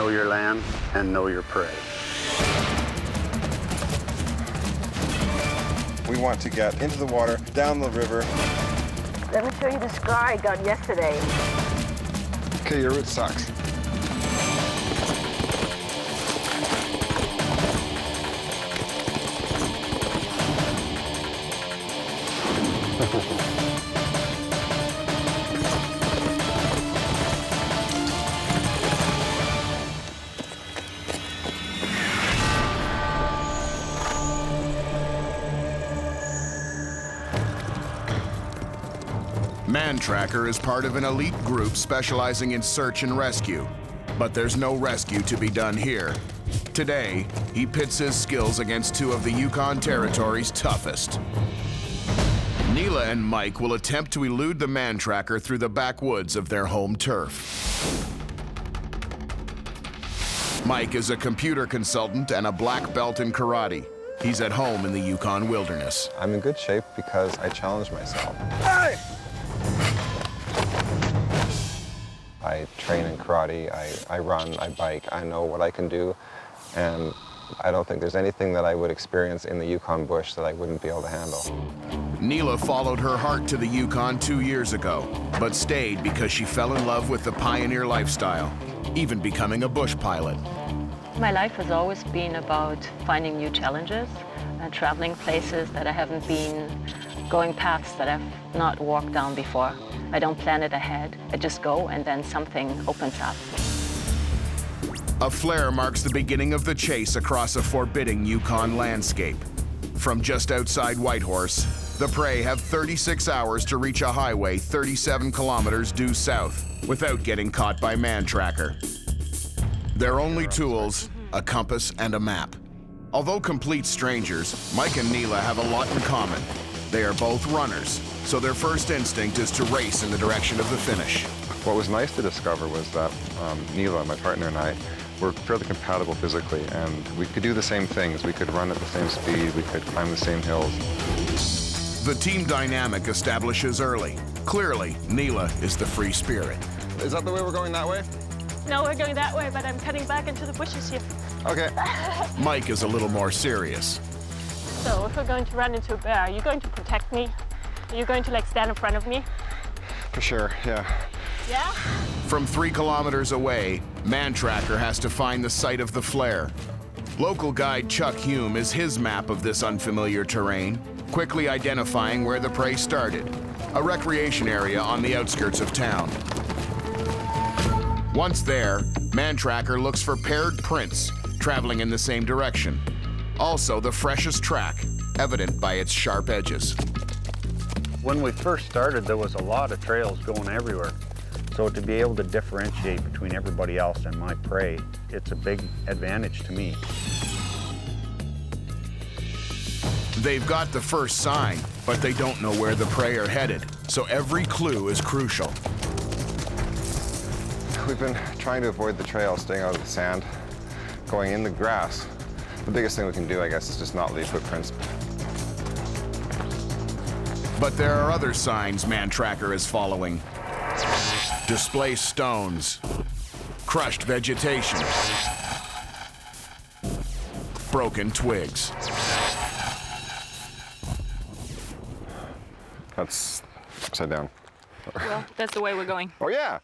know your land and know your prey. We want to get into the water, down the river. Let me show you the scar I got yesterday. Okay, your route sucks. Mantracker is part of an elite group specializing in search and rescue. But there's no rescue to be done here. Today, he pits his skills against two of the Yukon Territory's toughest. Neela and Mike will attempt to elude the Mantracker through the backwoods of their home turf. Mike is a computer consultant and a black belt in karate. He's at home in the Yukon wilderness. I'm in good shape because I challenge myself. I train in karate, I run, I bike, I know what I can do, and I don't think there's anything that I would experience in the Yukon bush that I wouldn't be able to handle. Neela followed her heart to the Yukon 2 years ago, but stayed because she fell in love with the pioneer lifestyle, even becoming a bush pilot. My life has always been about finding new challenges and traveling places that I haven't been, going paths that I've not walked down before. I don't plan it ahead. I just go and then something opens up. A flare marks the beginning of the chase across a forbidding Yukon landscape. From just outside Whitehorse, the prey have 36 hours to reach a highway 37 kilometers due south without getting caught by Mantracker. Their only tools, a compass and a map. Although complete strangers, Mike and Neela have a lot in common. They are both runners, so their first instinct is to race in the direction of the finish. What was nice to discover was that Neela, my partner, and I were fairly compatible physically, and we could do the same things. We could run at the same speed, we could climb the same hills. The team dynamic establishes early. Clearly, Neela is the free spirit. Is that the way we're going that way? No, we're going that way, but I'm cutting back into the bushes here. Okay. Mike is a little more serious. So if we're going to run into a bear, are you going to protect me? Are you going to stand in front of me? For sure, yeah. Yeah? From 3 kilometers away, Mantracker has to find the site of the flare. Local guide Chuck Hume is his map of this unfamiliar terrain, quickly identifying where the prey started, a recreation area on the outskirts of town. Once there, Mantracker looks for paired prints traveling in the same direction. Also the freshest track, evident by its sharp edges. When we first started, there was a lot of trails going everywhere. So to be able to differentiate between everybody else and my prey, it's a big advantage to me. They've got the first sign, but they don't know where the prey are headed, so every clue is crucial. We've been trying to avoid the trail, staying out of the sand, going in the grass. The biggest thing we can do, I guess, is just not leave footprints. But there are other signs Mantracker is following. Displaced stones, crushed vegetation, broken twigs. That's upside down. Well, that's the way we're going. Oh, yeah!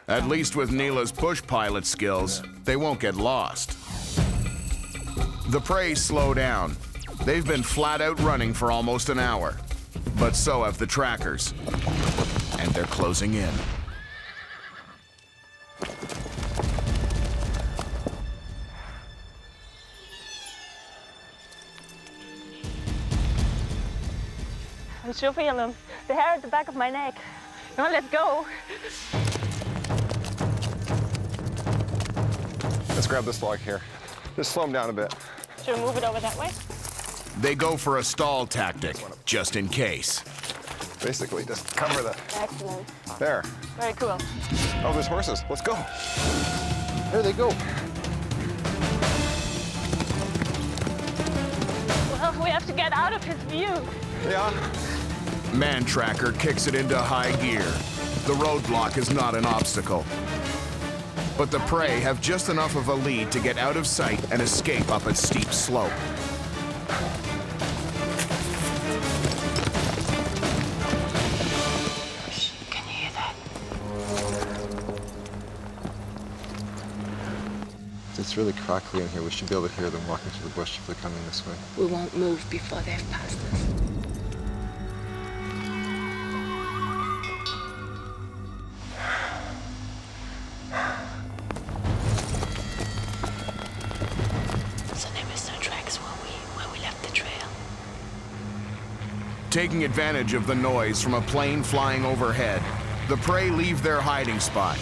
At least with Neela's bush pilot skills, they won't get lost. The prey slow down. They've been flat out running for almost an hour. But so have the trackers. And they're closing in. I still feel them. The hair at the back of my neck. Come on, let's go. Let's grab this log here. Just slow them down a bit. Should we move it over that way? They go for a stall tactic, just in case. Basically, just cover the... Excellent. There. Very cool. Oh, there's horses. Let's go. There they go. Well, we have to get out of his view. Yeah. Mantracker kicks it into high gear. The roadblock is not an obstacle. but the prey have just enough of a lead to get out of sight and escape up a steep slope. Can you hear that? It's really crackly in here. We should be able to hear them walking through the bush if they're coming this way. We won't move before they've passed us. So there was no tracks when we left the trail. Taking advantage of the noise from a plane flying overhead, the prey leave their hiding spot.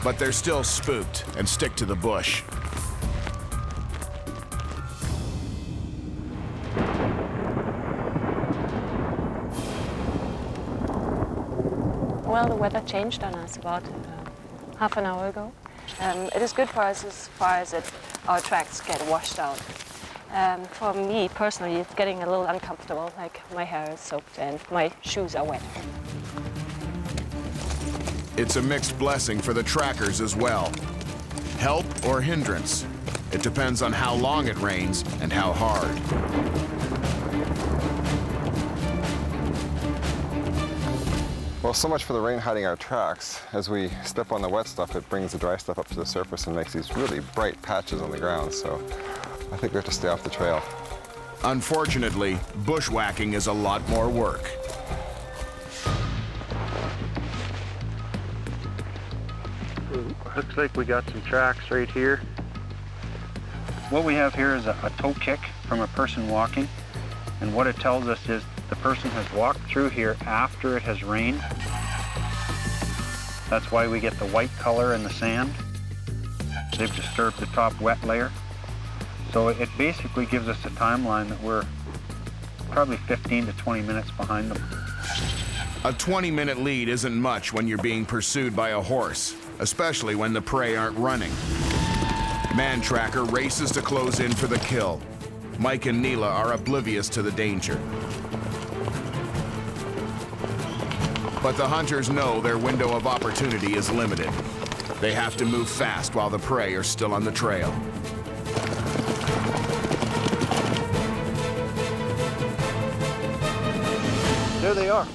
But they're still spooked and stick to the bush. Well, the weather changed on us about half an hour ago. It is good for us as far as our tracks get washed out. For me personally, it's getting a little uncomfortable, like my hair is soaked and my shoes are wet. It's a mixed blessing for the trackers as well. Help or hindrance. It depends on how long it rains and how hard. Well, so much for the rain hiding our tracks. As we step on the wet stuff, it brings the dry stuff up to the surface and makes these really bright patches on the ground. So I think we have to stay off the trail. Unfortunately, bushwhacking is a lot more work. Looks like we got some tracks right here. What we have here is a toe kick from a person walking, and what it tells us is the person has walked through here after it has rained. That's why we get the white color in the sand. They've disturbed the top wet layer. So it basically gives us a timeline that we're probably 15 to 20 minutes behind them. A 20-minute lead isn't much when you're being pursued by a horse, especially when the prey aren't running. Mantracker races to close in for the kill. Mike and Neela are oblivious to the danger. But the hunters know their window of opportunity is limited. They have to move fast while the prey are still on the trail. There they are.